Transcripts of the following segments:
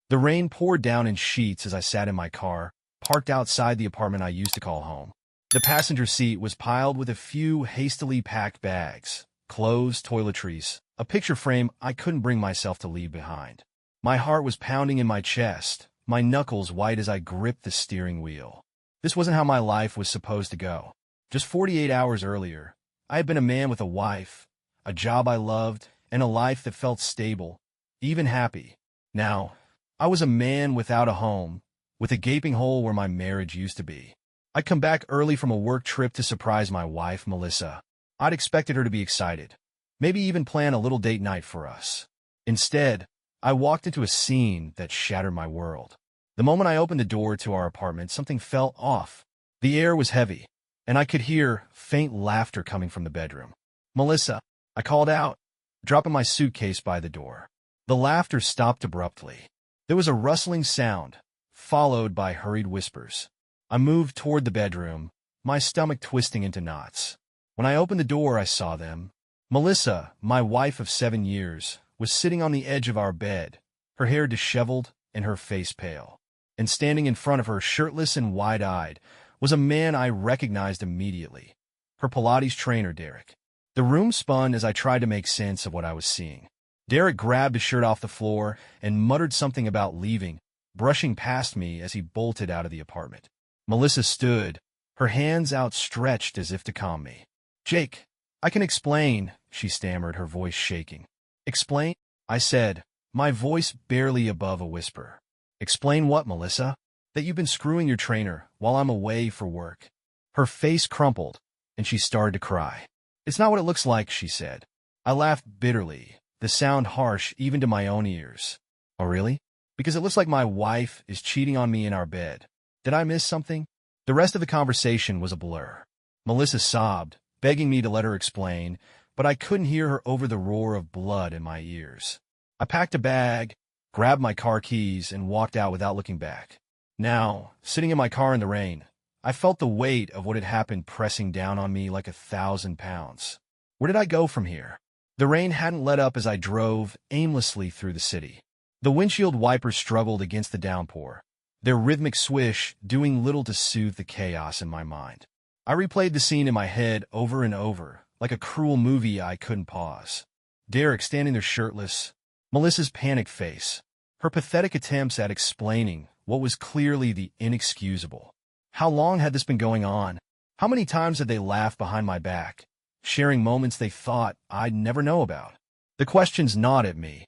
The rain poured down in sheets as I sat in my car, parked outside the apartment I used to call home. The passenger seat was piled with a few hastily packed bags, clothes, toiletries, a picture frame I couldn't bring myself to leave behind. My heart was pounding in my chest, my knuckles white as I gripped the steering wheel. This wasn't how my life was supposed to go. Just 48 hours earlier, I had been a man with a wife, a job I loved, and a life that felt stable, even happy. Now, I was a man without a home, with a gaping hole where my marriage used to be. I'd come back early from a work trip to surprise my wife, Melissa. I'd expected her to be excited, maybe even plan a little date night for us. Instead, I walked into a scene that shattered my world. The moment I opened the door to our apartment, something felt off. The air was heavy, and I could hear faint laughter coming from the bedroom. "Melissa," I called out, dropping my suitcase by the door. The laughter stopped abruptly. There was a rustling sound, followed by hurried whispers. I moved toward the bedroom, my stomach twisting into knots. When I opened the door, I saw them. Melissa, my wife of 7 years, was sitting on the edge of our bed, her hair disheveled and her face pale. And standing in front of her, shirtless and wide-eyed, was a man I recognized immediately, her Pilates trainer, Derek. The room spun as I tried to make sense of what I was seeing. Derek grabbed his shirt off the floor and muttered something about leaving, brushing past me as he bolted out of the apartment. Melissa stood, her hands outstretched as if to calm me. "Jake, I can explain," she stammered, her voice shaking. "Explain?" I said, my voice barely above a whisper. "Explain what, Melissa?" "That you've been screwing your trainer while I'm away for work." Her face crumpled, and she started to cry. "It's not what it looks like," she said. I laughed bitterly, the sound harsh even to my own ears. "Oh, really? Because it looks like my wife is cheating on me in our bed. Did I miss something?" The rest of the conversation was a blur. Melissa sobbed, begging me to let her explain, but I couldn't hear her over the roar of blood in my ears. I packed a bag, grabbed my car keys, and walked out without looking back. Now, sitting in my car in the rain, I felt the weight of what had happened pressing down on me like 1,000 pounds. Where did I go from here? The rain hadn't let up as I drove aimlessly through the city. The windshield wipers struggled against the downpour, their rhythmic swish doing little to soothe the chaos in my mind. I replayed the scene in my head over and over, like a cruel movie I couldn't pause. Derek standing there shirtless, Melissa's panicked face, her pathetic attempts at explaining what was clearly the inexcusable. How long had this been going on? How many times had they laughed behind my back, sharing moments they thought I'd never know about? The questions gnawed at me,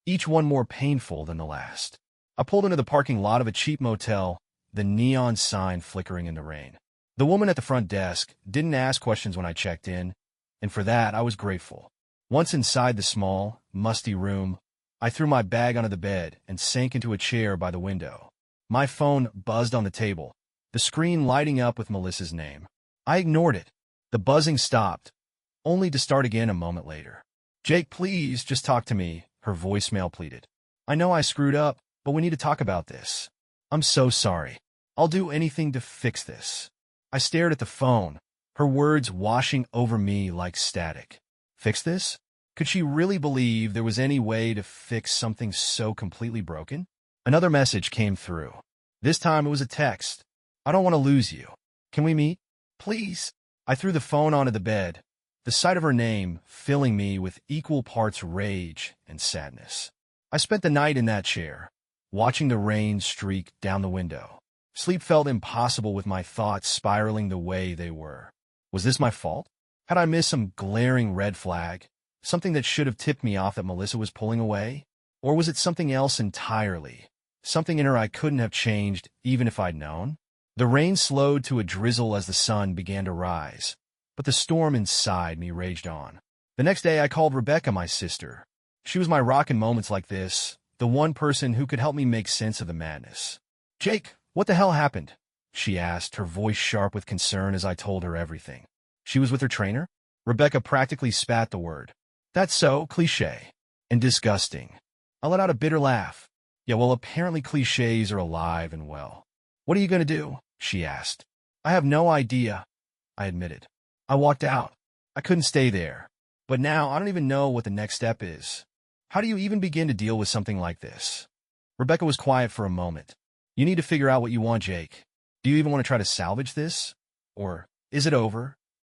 each one more painful than the last. I pulled into the parking lot of a cheap motel, the neon sign flickering in the rain. The woman at the front desk didn't ask questions when I checked in, and for that I was grateful. Once inside the small, musty room, I threw my bag onto the bed and sank into a chair by the window. My phone buzzed on the table, the screen lighting up with Melissa's name. I ignored it. The buzzing stopped, only to start again a moment later. "Jake, please, just talk to me," her voicemail pleaded. "I know I screwed up, but we need to talk about this. I'm so sorry. I'll do anything to fix this." I stared at the phone, her words washing over me like static. Fix this? Could she really believe there was any way to fix something so completely broken? Another message came through. This time it was a text. "I don't want to lose you. Can we meet? Please?" I threw the phone onto the bed, the sight of her name filling me with equal parts rage and sadness. I spent the night in that chair, watching the rain streak down the window. Sleep felt impossible with my thoughts spiraling the way they were. Was this my fault? Had I missed some glaring red flag? Something that should have tipped me off that Melissa was pulling away? Or was it something else entirely? Something in her I couldn't have changed, even if I'd known? The rain slowed to a drizzle as the sun began to rise, but the storm inside me raged on. The next day I called Rebecca, my sister. She was my rock in moments like this, the one person who could help me make sense of the madness. "Jake, what the hell happened?" she asked, her voice sharp with concern as I told her everything. "She was with her trainer?" Rebecca practically spat the word. "That's so cliché and disgusting." I let out a bitter laugh. "Yeah, well, apparently clichés are alive and well." "What are you going to do?" she asked. "I have no idea," I admitted. I walked out. I couldn't stay there. But now I don't even know what the next step is. How do you even begin to deal with something like this? Rebecca was quiet for a moment. You need to figure out what you want, Jake. Do you even want to try to salvage this? Or is it over?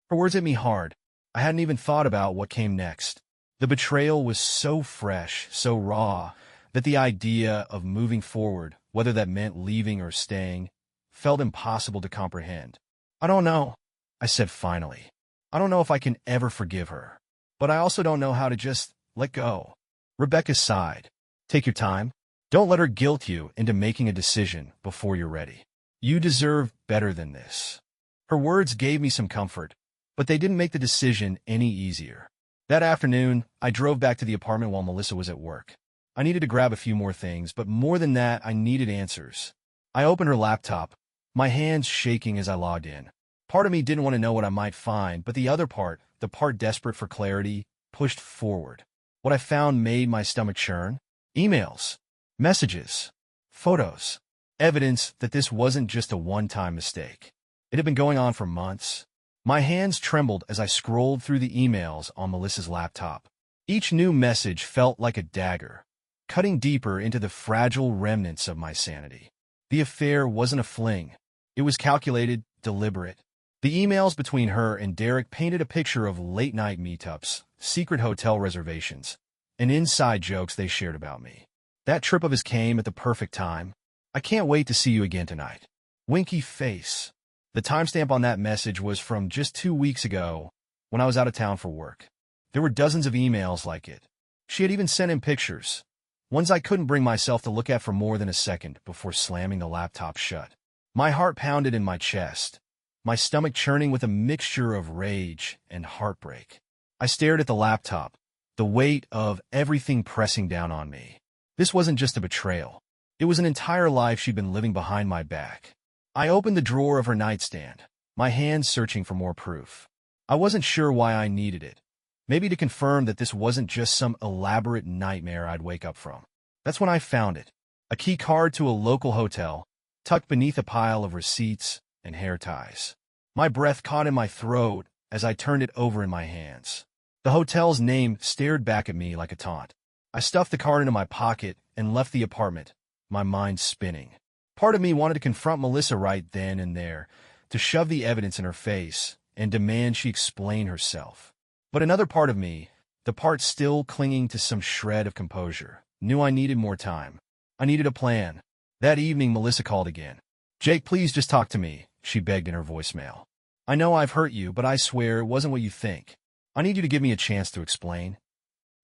Her words hit me hard. I hadn't even thought about what came next. The betrayal was so fresh, so raw, that the idea of moving forward, whether that meant leaving or staying, felt impossible to comprehend. I don't know, I said finally. I don't know if I can ever forgive her. But I also don't know how to just let go. Rebecca sighed. Take your time. Don't let her guilt you into making a decision before you're ready. You deserve better than this. Her words gave me some comfort, but they didn't make the decision any easier. That afternoon, I drove back to the apartment while Melissa was at work. I needed to grab a few more things, but more than that, I needed answers. I opened her laptop, my hands shaking as I logged in. Part of me didn't want to know what I might find, but the other part, the part desperate for clarity, pushed forward. What I found made my stomach churn. Emails, messages, photos, evidence that this wasn't just a one-time mistake. It had been going on for months. My hands trembled as I scrolled through the emails on Melissa's laptop. Each new message felt like a dagger, cutting deeper into the fragile remnants of my sanity. The affair wasn't a fling. It was calculated, deliberate. The emails between her and Derek painted a picture of late-night meetups, secret hotel reservations, and inside jokes they shared about me. That trip of his came at the perfect time. I can't wait to see you again tonight. Winky face. The timestamp on that message was from just 2 weeks ago, when I was out of town for work. There were dozens of emails like it. She had even sent him pictures, ones I couldn't bring myself to look at for more than a second before slamming the laptop shut. My heart pounded in my chest, my stomach churning with a mixture of rage and heartbreak. I stared at the laptop, the weight of everything pressing down on me. This wasn't just a betrayal. It was an entire life she'd been living behind my back. I opened the drawer of her nightstand, my hands searching for more proof. I wasn't sure why I needed it. Maybe to confirm that this wasn't just some elaborate nightmare I'd wake up from. That's when I found it. A key card to a local hotel, tucked beneath a pile of receipts and hair ties. My breath caught in my throat as I turned it over in my hands. The hotel's name stared back at me like a taunt. I stuffed the card into my pocket and left the apartment, my mind spinning. Part of me wanted to confront Melissa right then and there, to shove the evidence in her face and demand she explain herself. But another part of me, the part still clinging to some shred of composure, knew I needed more time. I needed a plan. That evening, Melissa called again. Jake, please just talk to me, she begged in her voicemail. I know I've hurt you, but I swear it wasn't what you think. I need you to give me a chance to explain.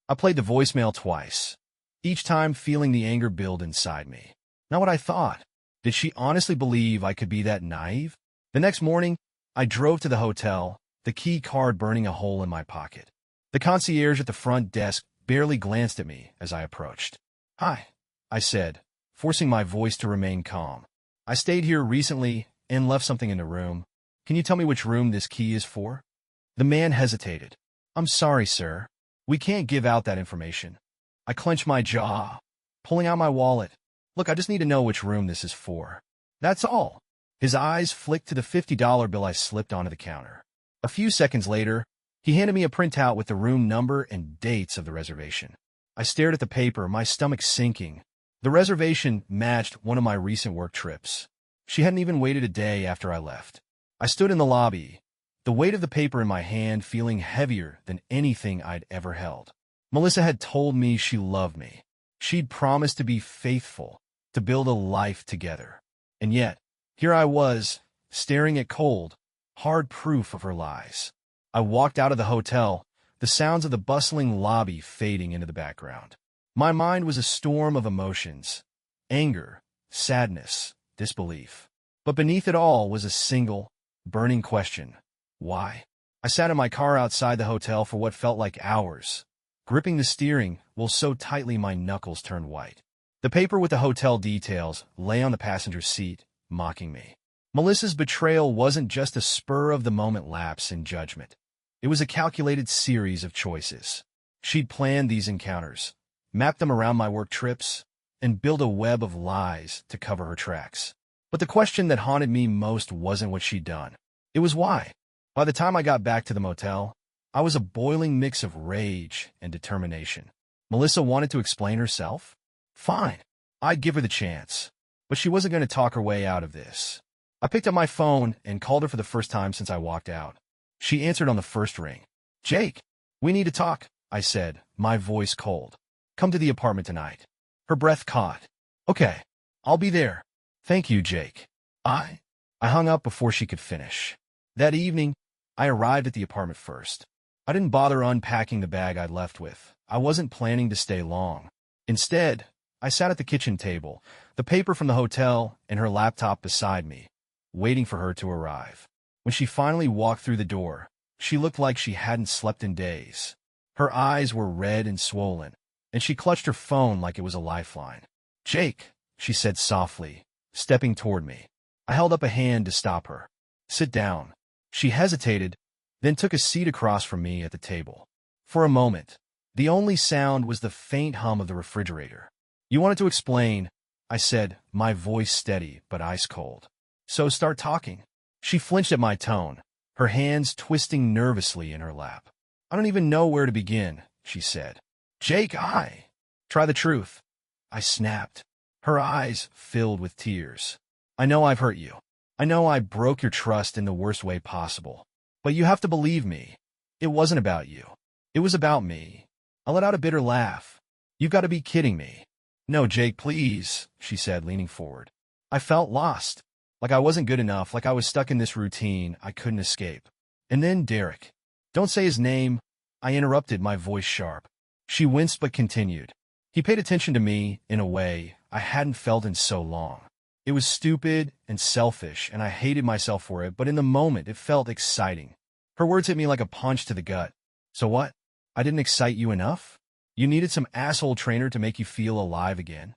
I played the voicemail twice, each time feeling the anger build inside me. Not what I thought. Did she honestly believe I could be that naive? The next morning, I drove to the hotel, the key card burning a hole in my pocket. The concierge at the front desk barely glanced at me as I approached. Hi, I said, forcing my voice to remain calm. I stayed here recently and left something in the room. Can you tell me which room this key is for? The man hesitated. I'm sorry, sir. We can't give out that information. I clenched my jaw, pulling out my wallet. Look, I just need to know which room this is for. That's all. His eyes flicked to the $50 bill I slipped onto the counter. A few seconds later, he handed me a printout with the room number and dates of the reservation. I stared at the paper, my stomach sinking. The reservation matched one of my recent work trips. She hadn't even waited a day after I left. I stood in the lobby, the weight of the paper in my hand feeling heavier than anything I'd ever held. Melissa had told me she loved me. She'd promised to be faithful, to build a life together. And yet, here I was, staring at cold, hard proof of her lies. I walked out of the hotel, the sounds of the bustling lobby fading into the background. My mind was a storm of emotions: anger, sadness, disbelief. But beneath it all was a single, burning question. Why? I sat in my car outside the hotel for what felt like hours, gripping the steering wheel so tightly my knuckles turned white. The paper with the hotel details lay on the passenger seat, mocking me. Melissa's betrayal wasn't just a spur-of-the-moment lapse in judgment. It was a calculated series of choices. She'd planned these encounters, mapped them around my work trips, and built a web of lies to cover her tracks. But the question that haunted me most wasn't what she'd done. It was why. By the time I got back to the motel, I was a boiling mix of rage and determination. Melissa wanted to explain herself? Fine. I'd give her the chance. But she wasn't going to talk her way out of this. I picked up my phone and called her for the first time since I walked out. She answered on the first ring. "Jake, we need to talk," I said, my voice cold. "Come to the apartment tonight." Her breath caught. "Okay, I'll be there. Thank you, Jake." I hung up before she could finish. That evening, I arrived at the apartment first. I didn't bother unpacking the bag I'd left with. I wasn't planning to stay long. Instead, I sat at the kitchen table, the paper from the hotel and her laptop beside me, waiting for her to arrive. When she finally walked through the door, she looked like she hadn't slept in days. Her eyes were red and swollen, and she clutched her phone like it was a lifeline. "Jake," she said softly, stepping toward me. I held up a hand to stop her. "Sit down." She hesitated, then took a seat across from me at the table. For a moment, the only sound was the faint hum of the refrigerator. "You wanted to explain," I said, my voice steady but ice cold. "So start talking." She flinched at my tone, her hands twisting nervously in her lap. "I don't even know where to begin," she said. "Jake, try the truth." I snapped. Her eyes filled with tears. "I know I've hurt you. I know I broke your trust in the worst way possible. But you have to believe me. It wasn't about you. It was about me." I let out a bitter laugh. "You've got to be kidding me." "No, Jake, please," she said, leaning forward. I felt lost, like I wasn't good enough, like I was stuck in this routine I couldn't escape. And then Derek. "Don't say his name," I interrupted, my voice sharp. She winced but continued. "He paid attention to me in a way I hadn't felt in so long. It was stupid and selfish, and I hated myself for it, but in the moment it felt exciting." Her words hit me like a punch to the gut. "So what? I didn't excite you enough? You needed some asshole trainer to make you feel alive again?"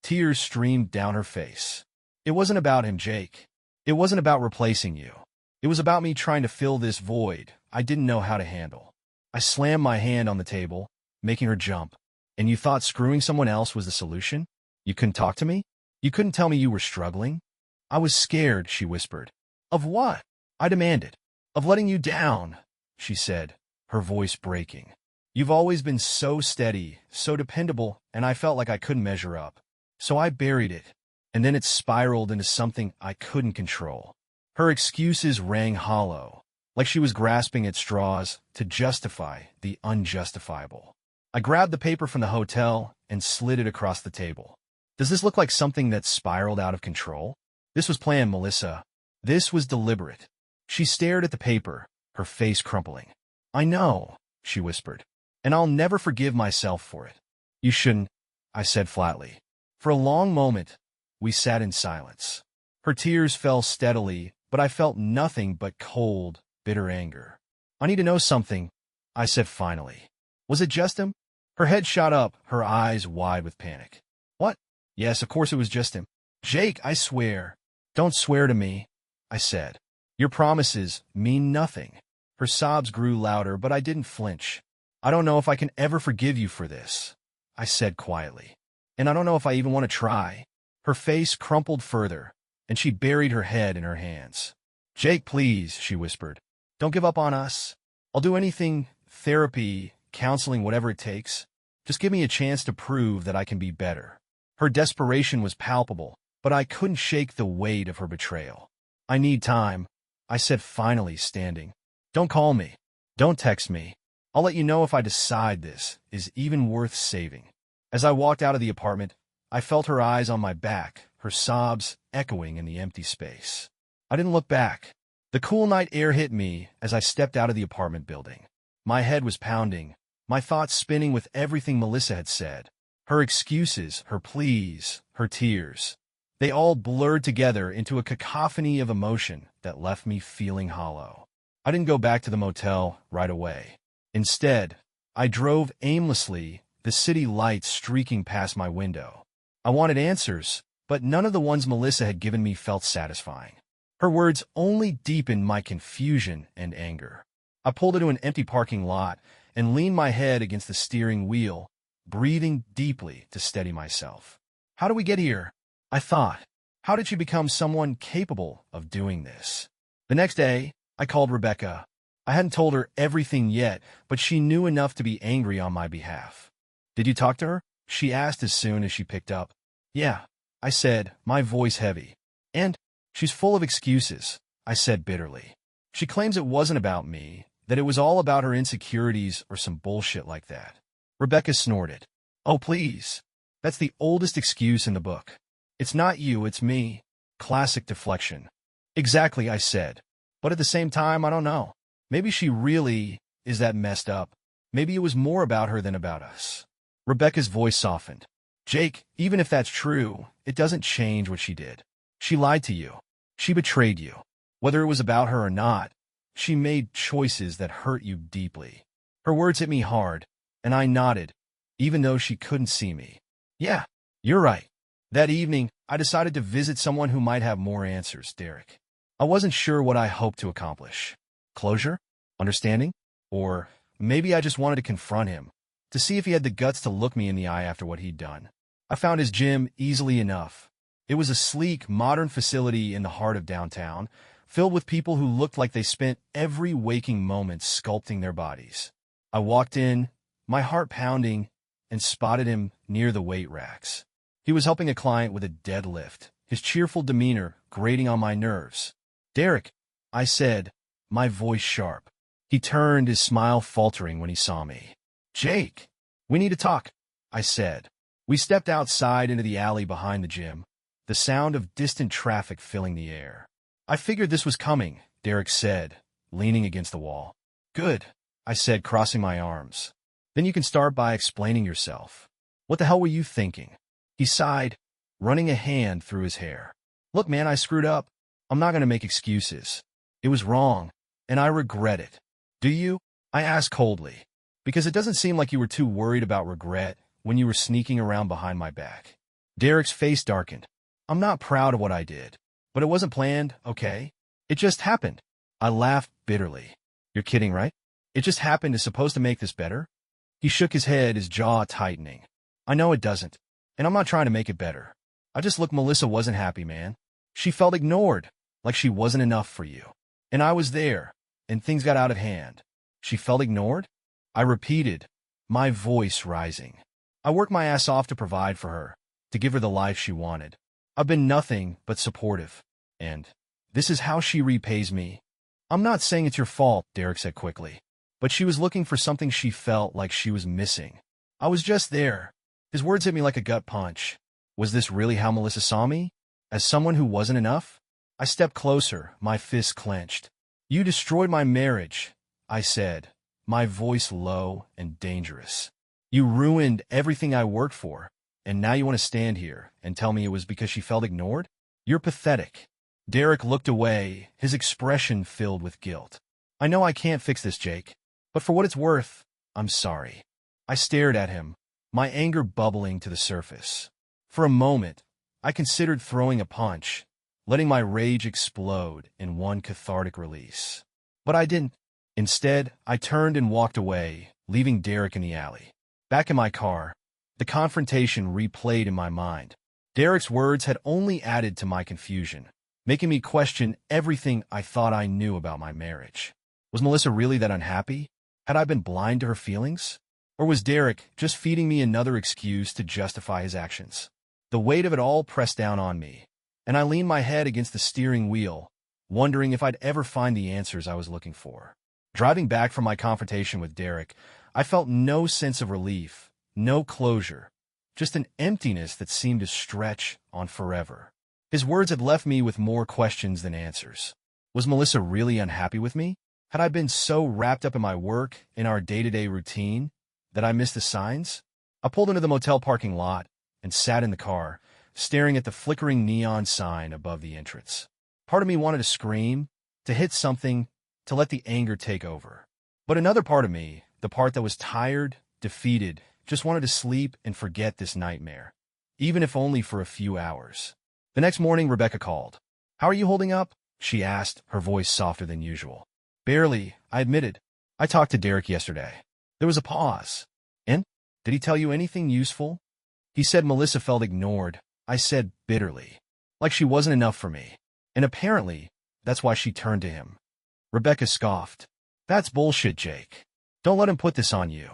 Tears streamed down her face. "It wasn't about him, Jake. It wasn't about replacing you. It was about me trying to fill this void I didn't know how to handle." I slammed my hand on the table, making her jump. "And you thought screwing someone else was the solution? You couldn't talk to me? You couldn't tell me you were struggling?" "I was scared," she whispered. "Of what?" I demanded. "Of letting you down," she said, her voice breaking. "You've always been so steady, so dependable, and I felt like I couldn't measure up. So I buried it, and then it spiraled into something I couldn't control." Her excuses rang hollow, like she was grasping at straws to justify the unjustifiable. I grabbed the paper from the hotel and slid it across the table. "Does this look like something that spiraled out of control? This was planned, Melissa. This was deliberate." She stared at the paper, her face crumpling. "I know," she whispered, "and I'll never forgive myself for it." "You shouldn't," I said flatly. For a long moment, we sat in silence. Her tears fell steadily, but I felt nothing but cold, bitter anger. "I need to know something," I said finally. "Was it just him?" Her head shot up, her eyes wide with panic. "What?" "Yes, of course it was just him." "Jake, I swear." "Don't swear to me," I said. "Your promises mean nothing." Her sobs grew louder, but I didn't flinch. "I don't know if I can ever forgive you for this," I said quietly. "And I don't know if I even want to try." Her face crumpled further, and she buried her head in her hands. "Jake, please," she whispered. "Don't give up on us. I'll do anything, therapy, counseling, whatever it takes. Just give me a chance to prove that I can be better." Her desperation was palpable, but I couldn't shake the weight of her betrayal. "I need time," I said finally, standing. "Don't call me. Don't text me. I'll let you know if I decide this is even worth saving." As I walked out of the apartment, I felt her eyes on my back, her sobs echoing in the empty space. I didn't look back. The cool night air hit me as I stepped out of the apartment building. My head was pounding, my thoughts spinning with everything Melissa had said. Her excuses, her pleas, her tears. They all blurred together into a cacophony of emotion that left me feeling hollow. I didn't go back to the motel right away. Instead, I drove aimlessly, the city lights streaking past my window. I wanted answers, but none of the ones Melissa had given me felt satisfying. Her words only deepened my confusion and anger. I pulled into an empty parking lot and leaned my head against the steering wheel, breathing deeply to steady myself. How did we get here? I thought. How did she become someone capable of doing this? The next day, I called Rebecca. I hadn't told her everything yet, but she knew enough to be angry on my behalf. "Did you talk to her?" she asked as soon as she picked up. Yeah, I said, my voice heavy. And she's full of excuses, I said bitterly. She claims it wasn't about me, that it was all about her insecurities or some bullshit like that. Rebecca snorted. Oh, please. That's the oldest excuse in the book. It's not you, it's me. Classic deflection. Exactly, I said. But at the same time, I don't know. Maybe she really is that messed up. Maybe it was more about her than about us. Rebecca's voice softened. Jake, even if that's true, it doesn't change what she did. She lied to you. She betrayed you. Whether it was about her or not, she made choices that hurt you deeply. Her words hit me hard, and I nodded, even though she couldn't see me. Yeah, you're right. That evening, I decided to visit someone who might have more answers, Derek. I wasn't sure what I hoped to accomplish. Closure? Understanding? Or maybe I just wanted to confront him, to see if he had the guts to look me in the eye after what he'd done. I found his gym easily enough. It was a sleek, modern facility in the heart of downtown, filled with people who looked like they spent every waking moment sculpting their bodies. I walked in, my heart pounding, and spotted him near the weight racks. He was helping a client with a deadlift, his cheerful demeanor grating on my nerves. Derek, I said, my voice sharp. He turned, his smile faltering when he saw me. Jake, we need to talk, I said. We stepped outside into the alley behind the gym, the sound of distant traffic filling the air. I figured this was coming, Derek said, leaning against the wall. Good, I said, crossing my arms. Then you can start by explaining yourself. What the hell were you thinking? He sighed, running a hand through his hair. Look, man, I screwed up. I'm not going to make excuses. It was wrong, and I regret it. Do you? I asked coldly, because it doesn't seem like you were too worried about regret when you were sneaking around behind my back. Derek's face darkened. I'm not proud of what I did, but it wasn't planned, okay? It just happened. I laughed bitterly. You're kidding, right? It just happened is supposed to make this better? He shook his head, his jaw tightening. I know it doesn't, and I'm not trying to make it better. Look, Melissa wasn't happy, man. She felt ignored, like she wasn't enough for you. And I was there, and things got out of hand. She felt ignored? I repeated, my voice rising. I worked my ass off to provide for her, to give her the life she wanted. I've been nothing but supportive, and this is how she repays me. I'm not saying it's your fault, Derek said quickly, but she was looking for something she felt like she was missing. I was just there. His words hit me like a gut punch. Was this really how Melissa saw me? As someone who wasn't enough? I stepped closer, my fists clenched. You destroyed my marriage, I said, my voice low and dangerous. You ruined everything I worked for, and now you want to stand here and tell me it was because she felt ignored? You're pathetic. Derek looked away, his expression filled with guilt. I know I can't fix this, Jake, but for what it's worth, I'm sorry. I stared at him, my anger bubbling to the surface. For a moment, I considered throwing a punch, letting my rage explode in one cathartic release. But I didn't. Instead, I turned and walked away, leaving Derek in the alley. Back in my car, the confrontation replayed in my mind. Derek's words had only added to my confusion, making me question everything I thought I knew about my marriage. Was Melissa really that unhappy? Had I been blind to her feelings? Or was Derek just feeding me another excuse to justify his actions? The weight of it all pressed down on me, and I leaned my head against the steering wheel, wondering if I'd ever find the answers I was looking for. Driving back from my confrontation with Derek, I felt no sense of relief, no closure, just an emptiness that seemed to stretch on forever. His words had left me with more questions than answers. Was Melissa really unhappy with me? Had I been so wrapped up in my work, in our day-to-day routine, that I missed the signs? I pulled into the motel parking lot and sat in the car, staring at the flickering neon sign above the entrance. Part of me wanted to scream, to hit something, to let the anger take over. But another part of me, the part that was tired, defeated, just wanted to sleep and forget this nightmare, even if only for a few hours. The next morning, Rebecca called. How are you holding up? She asked, her voice softer than usual. Barely, I admitted. I talked to Derek yesterday. There was a pause. And? Did he tell you anything useful? He said Melissa felt ignored, I said bitterly. Like she wasn't enough for me. And apparently, that's why she turned to him. Rebecca scoffed. That's bullshit, Jake. Don't let him put this on you.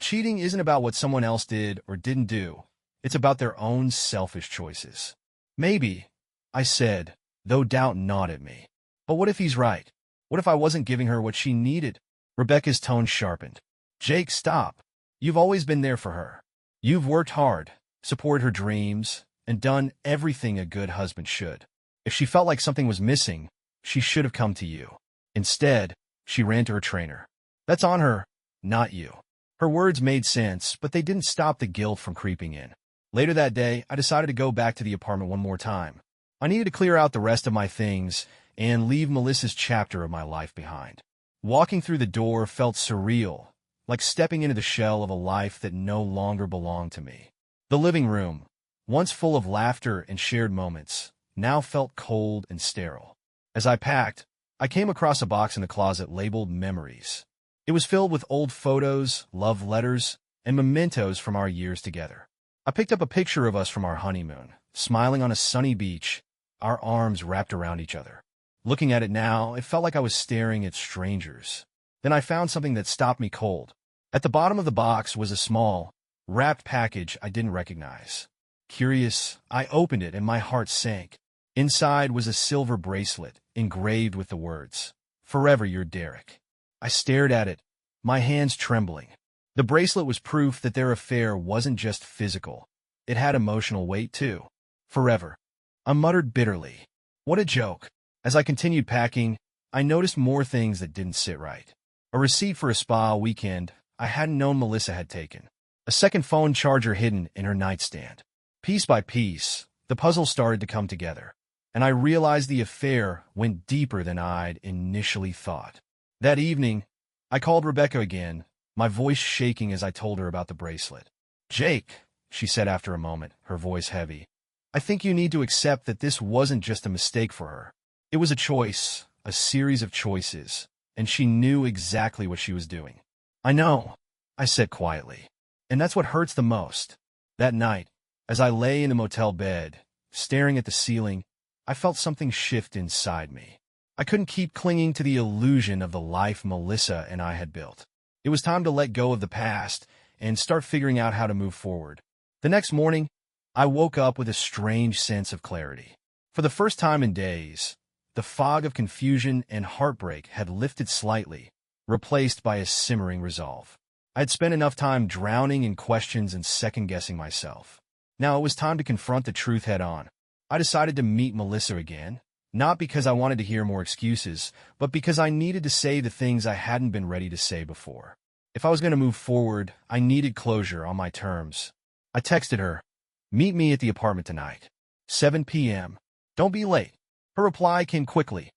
Cheating isn't about what someone else did or didn't do. It's about their own selfish choices. Maybe, I said, though doubt gnawed at me. But what if he's right? What if I wasn't giving her what she needed? Rebecca's tone sharpened. Jake, stop. You've always been there for her. You've worked hard, supported her dreams, and done everything a good husband should. If she felt like something was missing, she should have come to you. Instead, she ran to her trainer. That's on her, not you. Her words made sense, but they didn't stop the guilt from creeping in. Later that day, I decided to go back to the apartment one more time. I needed to clear out the rest of my things and leave Melissa's chapter of my life behind. Walking through the door felt surreal, like stepping into the shell of a life that no longer belonged to me. The living room, once full of laughter and shared moments, now felt cold and sterile. As I packed, I came across a box in the closet labeled Memories. It was filled with old photos, love letters, and mementos from our years together. I picked up a picture of us from our honeymoon, smiling on a sunny beach, our arms wrapped around each other. Looking at it now, it felt like I was staring at strangers. Then I found something that stopped me cold. At the bottom of the box was a small, wrapped package I didn't recognize. Curious, I opened it and my heart sank. Inside was a silver bracelet, engraved with the words, "Forever your Derek." I stared at it, my hands trembling. The bracelet was proof that their affair wasn't just physical. It had emotional weight, too. Forever. I muttered bitterly. What a joke. As I continued packing, I noticed more things that didn't sit right. A receipt for a spa weekend I hadn't known Melissa had taken. A second phone charger hidden in her nightstand. Piece by piece, the puzzle started to come together, and I realized the affair went deeper than I'd initially thought. That evening, I called Rebecca again, my voice shaking as I told her about the bracelet. Jake, she said after a moment, her voice heavy, I think you need to accept that this wasn't just a mistake for her. It was a choice, a series of choices, and she knew exactly what she was doing. I know, I said quietly, and that's what hurts the most. That night, as I lay in the motel bed, staring at the ceiling, I felt something shift inside me. I couldn't keep clinging to the illusion of the life Melissa and I had built. It was time to let go of the past and start figuring out how to move forward. The next morning, I woke up with a strange sense of clarity. For the first time in days, the fog of confusion and heartbreak had lifted slightly, replaced by a simmering resolve. I had spent enough time drowning in questions and second-guessing myself. Now it was time to confront the truth head-on. I decided to meet Melissa again, not because I wanted to hear more excuses, but because I needed to say the things I hadn't been ready to say before. If I was going to move forward, I needed closure on my terms. I texted her, "Meet me at the apartment tonight. 7 p.m. Don't be late." Her reply came quickly.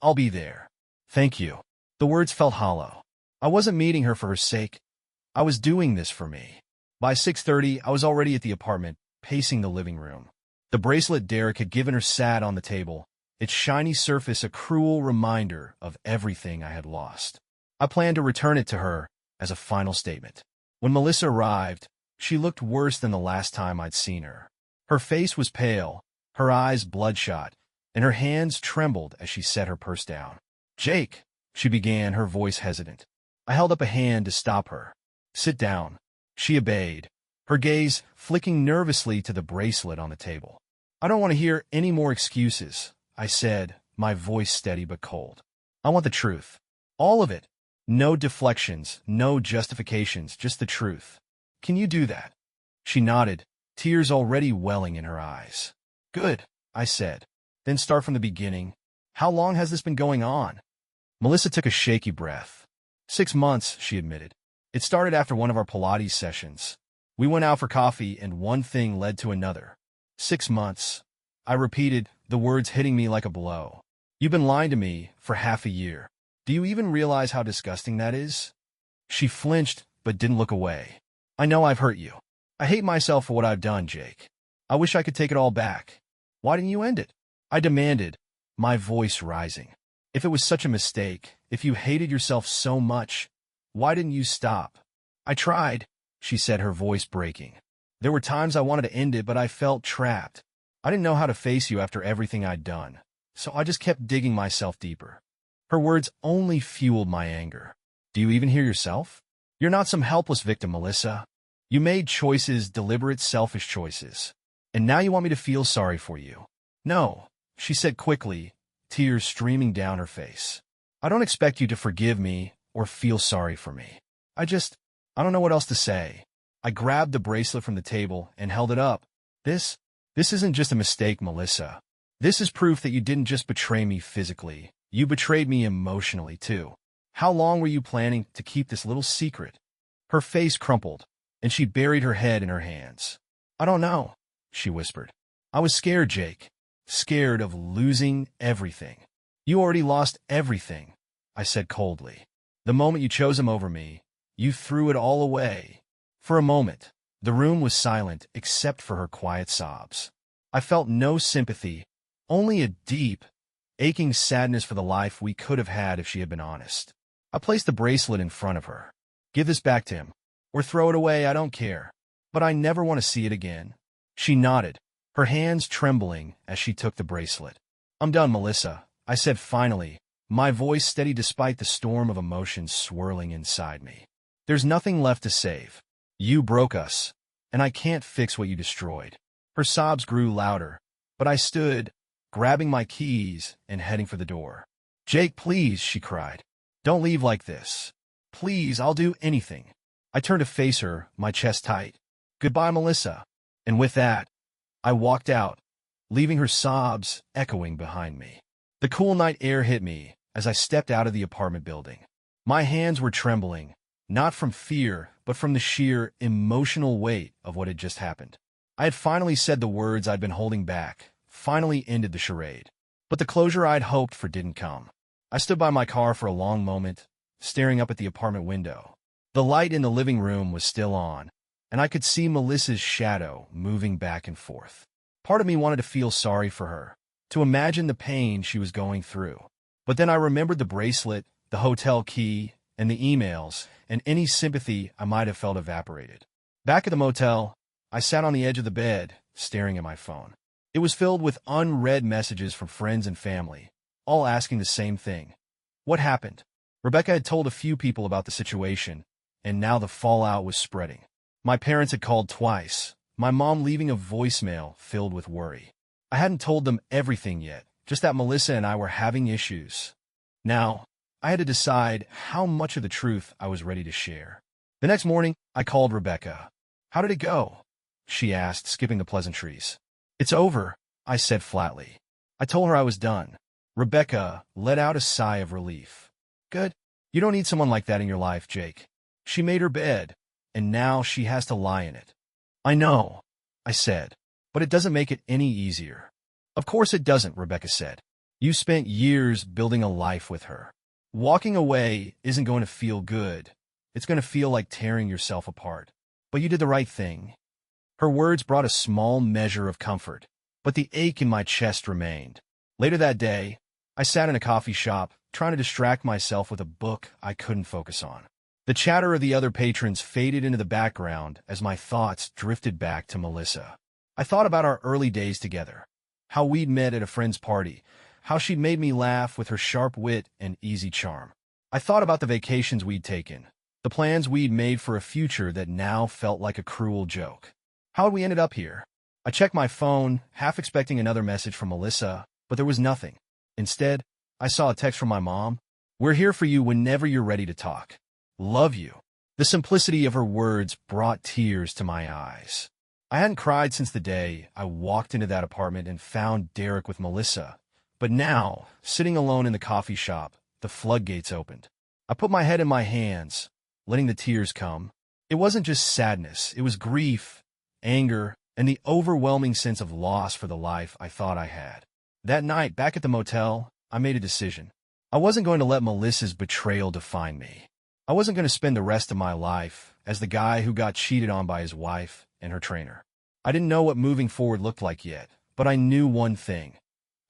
"I'll be there. Thank you." The words felt hollow. I wasn't meeting her for her sake. I was doing this for me. By 6:30, I was already at the apartment, pacing the living room. The bracelet Derek had given her sat on the table, its shiny surface a cruel reminder of everything I had lost. I planned to return it to her as a final statement. When Melissa arrived, she looked worse than the last time I'd seen her. Her face was pale, her eyes bloodshot, and her hands trembled as she set her purse down. "Jake," she began, her voice hesitant. I held up a hand to stop her. "Sit down." She obeyed, her gaze flicking nervously to the bracelet on the table. "I don't want to hear any more excuses," I said, my voice steady but cold. "I want the truth. All of it. No deflections, no justifications, just the truth. Can you do that?" She nodded, tears already welling in her eyes. "Good," I said. "Then start from the beginning. How long has this been going on?" Melissa took a shaky breath. 6 months, she admitted. It started after one of our Pilates sessions. We went out for coffee and one thing led to another. 6 months. I repeated, the words hitting me like a blow. "You've been lying to me for half a year. Do you even realize how disgusting that is?" She flinched, but didn't look away. "I know I've hurt you. I hate myself for what I've done, Jake. I wish I could take it all back. Why didn't you end it?" I demanded, my voice rising. "If it was such a mistake, if you hated yourself so much, why didn't you stop?" "I tried," she said, her voice breaking. "There were times I wanted to end it, but I felt trapped. I didn't know how to face you after everything I'd done, so I just kept digging myself deeper." Her words only fueled my anger. "Do you even hear yourself? You're not some helpless victim, Melissa. You made choices, deliberate, selfish choices. And now you want me to feel sorry for you. No, she said quickly, tears streaming down her face. I don't expect you to forgive me or feel sorry for me. I don't know what else to say. I grabbed the bracelet from the table and held it up. This isn't just a mistake, Melissa. This is proof that you didn't just betray me physically. You betrayed me emotionally, too. How long were you planning to keep this little secret? Her face crumpled, and she buried her head in her hands. I don't know, she whispered. I was scared, Jake. Scared of losing everything. You already lost everything, I said coldly. The moment you chose him over me, you threw it all away. For a moment, the room was silent except for her quiet sobs. I felt no sympathy, only a deep, aching sadness for the life we could have had if she had been honest. I placed the bracelet in front of her. Give this back to him, or throw it away, I don't care. But I never want to see it again. She nodded, her hands trembling as she took the bracelet. I'm done, Melissa, I said finally, my voice steady despite the storm of emotions swirling inside me. There's nothing left to save. You broke us, and I can't fix what you destroyed. Her sobs grew louder, but I stood, grabbing my keys and heading for the door. Jake, please, she cried. Don't leave like this. Please, I'll do anything. I turned to face her, my chest tight. Goodbye, Melissa. And with that, I walked out, leaving her sobs echoing behind me. The cool night air hit me as I stepped out of the apartment building. My hands were trembling, not from fear, but from the sheer emotional weight of what had just happened. I had finally said the words I'd been holding back, finally ended the charade. But the closure I'd hoped for didn't come. I stood by my car for a long moment, staring up at the apartment window. The light in the living room was still on, and I could see Melissa's shadow moving back and forth. Part of me wanted to feel sorry for her, to imagine the pain she was going through. But then I remembered the bracelet, the hotel key, and the emails, and any sympathy I might have felt evaporated. Back at the motel, I sat on the edge of the bed, staring at my phone. It was filled with unread messages from friends and family, all asking the same thing. What happened? Rebecca had told a few people about the situation, and now the fallout was spreading. My parents had called twice, my mom leaving a voicemail filled with worry. I hadn't told them everything yet, just that Melissa and I were having issues. Now, I had to decide how much of the truth I was ready to share. The next morning, I called Rebecca. How did it go? She asked, skipping the pleasantries. It's over, I said flatly. I told her I was done. Rebecca let out a sigh of relief. Good. You don't need someone like that in your life, Jake. She made her bed, and now she has to lie in it. I know, I said, but it doesn't make it any easier. Of course it doesn't, Rebecca said. You spent years building a life with her. Walking away isn't going to feel good. It's going to feel like tearing yourself apart. But you did the right thing. Her words brought a small measure of comfort, but the ache in my chest remained. Later that day, I sat in a coffee shop, trying to distract myself with a book I couldn't focus on. The chatter of the other patrons faded into the background as my thoughts drifted back to Melissa. I thought about our early days together, how we'd met at a friend's party, how she'd made me laugh with her sharp wit and easy charm. I thought about the vacations we'd taken, the plans we'd made for a future that now felt like a cruel joke. How had we ended up here? I checked my phone, half expecting another message from Melissa, but there was nothing. Instead, I saw a text from my mom. We're here for you whenever you're ready to talk. Love you. The simplicity of her words brought tears to my eyes. I hadn't cried since the day I walked into that apartment and found Derek with Melissa. But now, sitting alone in the coffee shop, the floodgates opened. I put my head in my hands, letting the tears come. It wasn't just sadness, it was grief, anger, and the overwhelming sense of loss for the life I thought I had. That night, back at the motel, I made a decision. I wasn't going to let Melissa's betrayal define me. I wasn't going to spend the rest of my life as the guy who got cheated on by his wife and her trainer. I didn't know what moving forward looked like yet, but I knew one thing.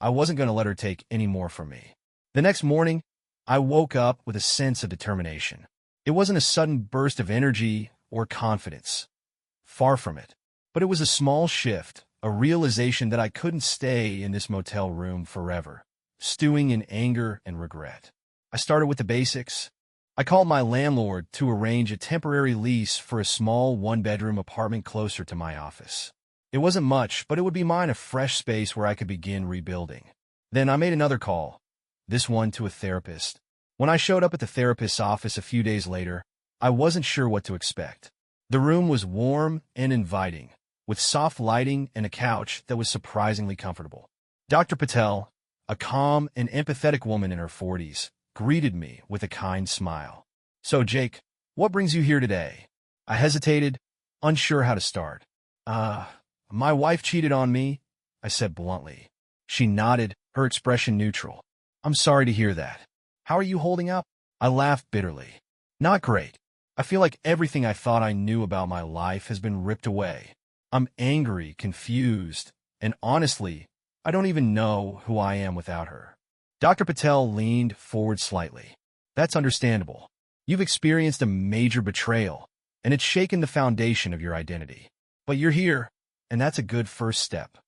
I wasn't going to let her take any more from me. The next morning, I woke up with a sense of determination. It wasn't a sudden burst of energy or confidence. Far from it. But it was a small shift, a realization that I couldn't stay in this motel room forever, stewing in anger and regret. I started with the basics. I called my landlord to arrange a temporary lease for a small one-bedroom apartment closer to my office. It wasn't much, but it would be mine a fresh space where I could begin rebuilding. Then I made another call, this one to a therapist. When I showed up at the therapist's office a few days later, I wasn't sure what to expect. The room was warm and inviting, with soft lighting and a couch that was surprisingly comfortable. Dr. Patel, a calm and empathetic woman in her 40s, greeted me with a kind smile. "So, Jake, what brings you here today?" I hesitated, unsure how to start. My wife cheated on me," I said bluntly. She nodded, her expression neutral. "I'm sorry to hear that. How are you holding up?" I laughed bitterly. "Not great. I feel like everything I thought I knew about my life has been ripped away. I'm angry, confused, and honestly, I don't even know who I am without her." Dr. Patel leaned forward slightly. "That's understandable. You've experienced a major betrayal, and it's shaken the foundation of your identity. But you're here, and that's a good first step."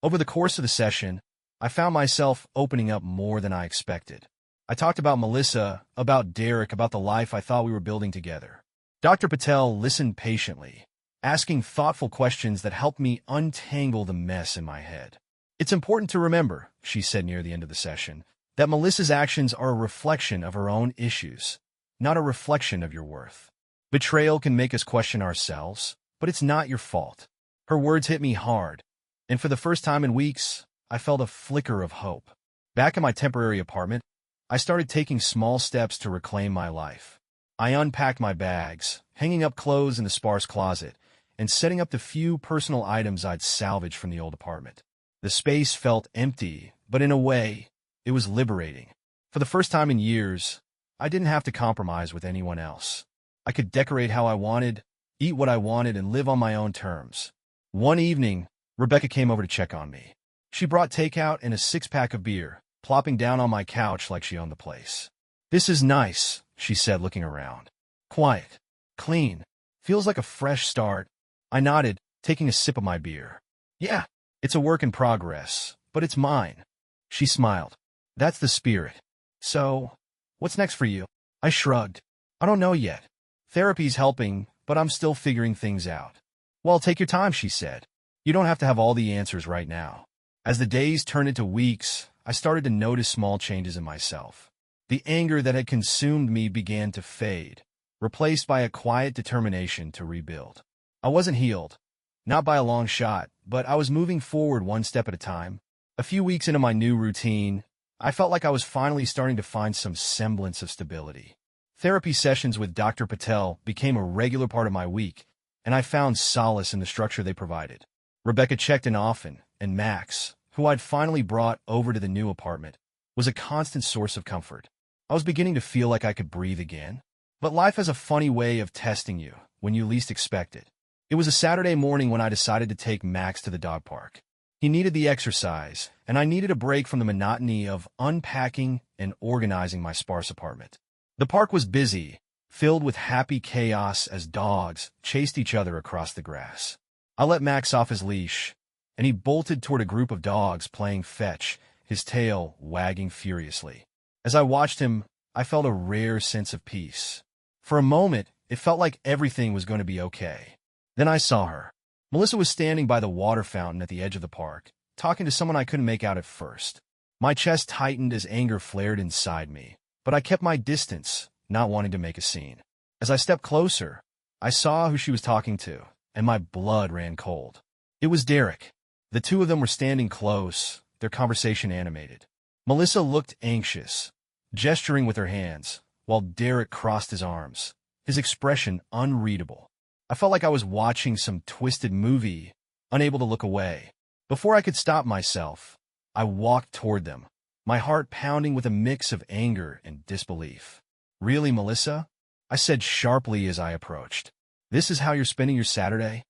Over the course of the session, I found myself opening up more than I expected. I talked about Melissa, about Derek, about the life I thought we were building together. Dr. Patel listened patiently, asking thoughtful questions that helped me untangle the mess in my head. "It's important to remember," she said near the end of the session, "that Melissa's actions are a reflection of her own issues, not a reflection of your worth. Betrayal can make us question ourselves, but it's not your fault." Her words hit me hard, and for the first time in weeks, I felt a flicker of hope. Back in my temporary apartment, I started taking small steps to reclaim my life. I unpacked my bags, hanging up clothes in the sparse closet, and setting up the few personal items I'd salvaged from the old apartment. The space felt empty, but in a way, it was liberating. For the first time in years, I didn't have to compromise with anyone else. I could decorate how I wanted, eat what I wanted, and live on my own terms. One evening, Rebecca came over to check on me. She brought takeout and a six-pack of beer, plopping down on my couch like she owned the place. "This is nice," she said, looking around. "Quiet, clean, feels like a fresh start." I nodded, taking a sip of my beer. "Yeah, it's a work in progress, but it's mine." She smiled. "That's the spirit. So, what's next for you?" I shrugged. "I don't know yet. Therapy's helping, but I'm still figuring things out." "Well, take your time," she said. "You don't have to have all the answers right now." As the days turned into weeks, I started to notice small changes in myself. The anger that had consumed me began to fade, replaced by a quiet determination to rebuild. I wasn't healed, not by a long shot, but I was moving forward one step at a time. A few weeks into my new routine, I felt like I was finally starting to find some semblance of stability. Therapy sessions with Dr. Patel became a regular part of my week, and I found solace in the structure they provided. Rebecca checked in often, and Max, who I'd finally brought over to the new apartment, was a constant source of comfort. I was beginning to feel like I could breathe again. But life has a funny way of testing you when you least expect it. It was a Saturday morning when I decided to take Max to the dog park. He needed the exercise, and I needed a break from the monotony of unpacking and organizing my sparse apartment. The park was busy, filled with happy chaos as dogs chased each other across the grass. I let Max off his leash, and he bolted toward a group of dogs playing fetch, his tail wagging furiously. As I watched him, I felt a rare sense of peace. For a moment, it felt like everything was going to be okay. Then I saw her. Melissa was standing by the water fountain at the edge of the park, talking to someone I couldn't make out at first. My chest tightened as anger flared inside me, but I kept my distance, not wanting to make a scene. As I stepped closer, I saw who she was talking to, and my blood ran cold. It was Derek. The two of them were standing close, their conversation animated. Melissa looked anxious, gesturing with her hands, while Derek crossed his arms, his expression unreadable. I felt like I was watching some twisted movie, unable to look away. Before I could stop myself, I walked toward them, my heart pounding with a mix of anger and disbelief. "Really, Melissa?" I said sharply as I approached. "This is how you're spending your Saturday?"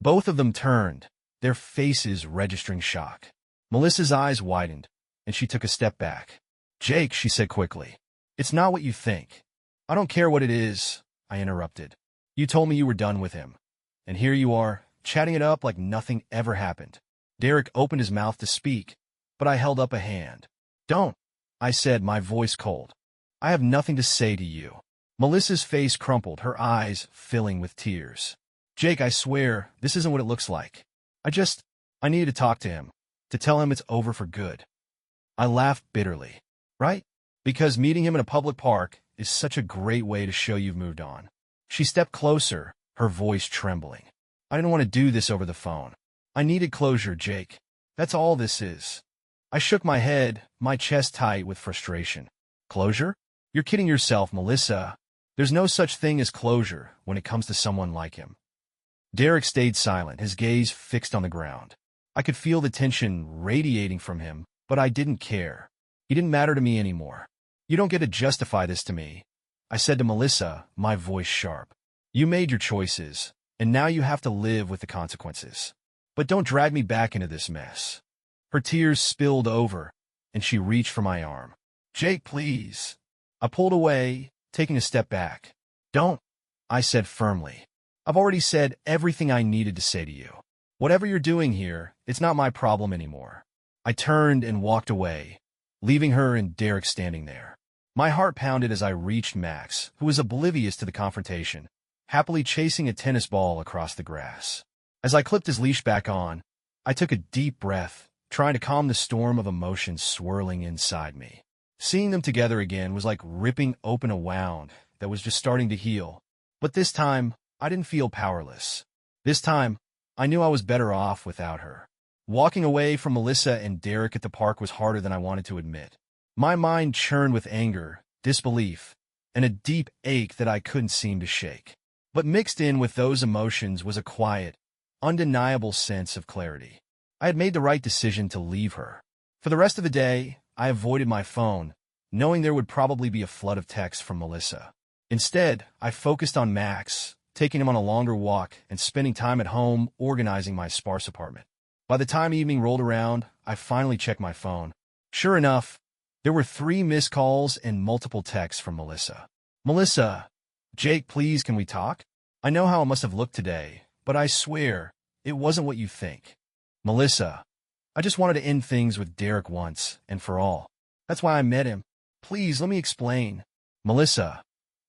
Both of them turned, their faces registering shock. Melissa's eyes widened, and she took a step back. "Jake," she said quickly, "it's not what you think." "I don't care what it is," I interrupted. "You told me you were done with him. And here you are, chatting it up like nothing ever happened." Derek opened his mouth to speak, but I held up a hand. "Don't," I said, my voice cold. "I have nothing to say to you." Melissa's face crumpled, her eyes filling with tears. Jake, I swear, this isn't what it looks like. I needed to talk to him, to tell him it's over for good. I laughed bitterly. Right? Because meeting him in a public park is such a great way to show you've moved on. She stepped closer, her voice trembling. I didn't want to do this over the phone. I needed closure, Jake. That's all this is. I shook my head, my chest tight with frustration. Closure? You're kidding yourself, Melissa. There's no such thing as closure when it comes to someone like him. Derek stayed silent, his gaze fixed on the ground. I could feel the tension radiating from him, but I didn't care. He didn't matter to me anymore. You don't get to justify this to me, I said to Melissa, my voice sharp. You made your choices, and now you have to live with the consequences. But don't drag me back into this mess. Her tears spilled over, and she reached for my arm. Jake, please. I pulled away, taking a step back. Don't, I said firmly. I've already said everything I needed to say to you. Whatever you're doing here, it's not my problem anymore. I turned and walked away, leaving her and Derek standing there. My heart pounded as I reached Max, who was oblivious to the confrontation, happily chasing a tennis ball across the grass. As I clipped his leash back on, I took a deep breath, trying to calm the storm of emotions swirling inside me. Seeing them together again was like ripping open a wound that was just starting to heal. But this time, I didn't feel powerless. This time, I knew I was better off without her. Walking away from Melissa and Derek at the park was harder than I wanted to admit. My mind churned with anger, disbelief, and a deep ache that I couldn't seem to shake. But mixed in with those emotions was a quiet, undeniable sense of clarity. I had made the right decision to leave her. For the rest of the day, I avoided my phone, knowing there would probably be a flood of texts from Melissa. Instead, I focused on Max, taking him on a longer walk and spending time at home organizing my sparse apartment. By the time evening rolled around, I finally checked my phone. Sure enough, there were 3 missed calls and multiple texts from Melissa. Melissa, Jake, please, can we talk? I know how it must have looked today, but I swear, it wasn't what you think. Melissa, I just wanted to end things with Derek once and for all. That's why I met him. Please, let me explain. Melissa,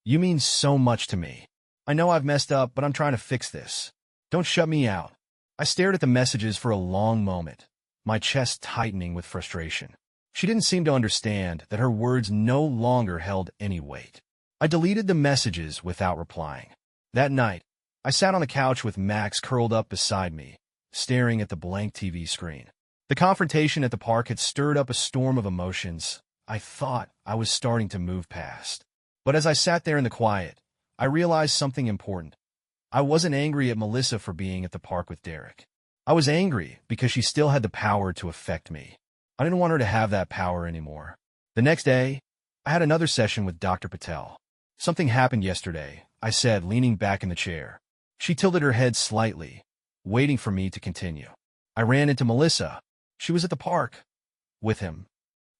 you mean so much to me. I know I've messed up, but I'm trying to fix this. Don't shut me out. I stared at the messages for a long moment, my chest tightening with frustration. She didn't seem to understand that her words no longer held any weight. I deleted the messages without replying. That night, I sat on the couch with Max curled up beside me, staring at the blank TV screen. The confrontation at the park had stirred up a storm of emotions I thought I was starting to move past. But as I sat there in the quiet, I realized something important. I wasn't angry at Melissa for being at the park with Derek. I was angry because she still had the power to affect me. I didn't want her to have that power anymore. The next day, I had another session with Dr. Patel. Something happened yesterday, I said, leaning back in the chair. She tilted her head slightly, waiting for me to continue. I ran into Melissa. She was at the park. With him.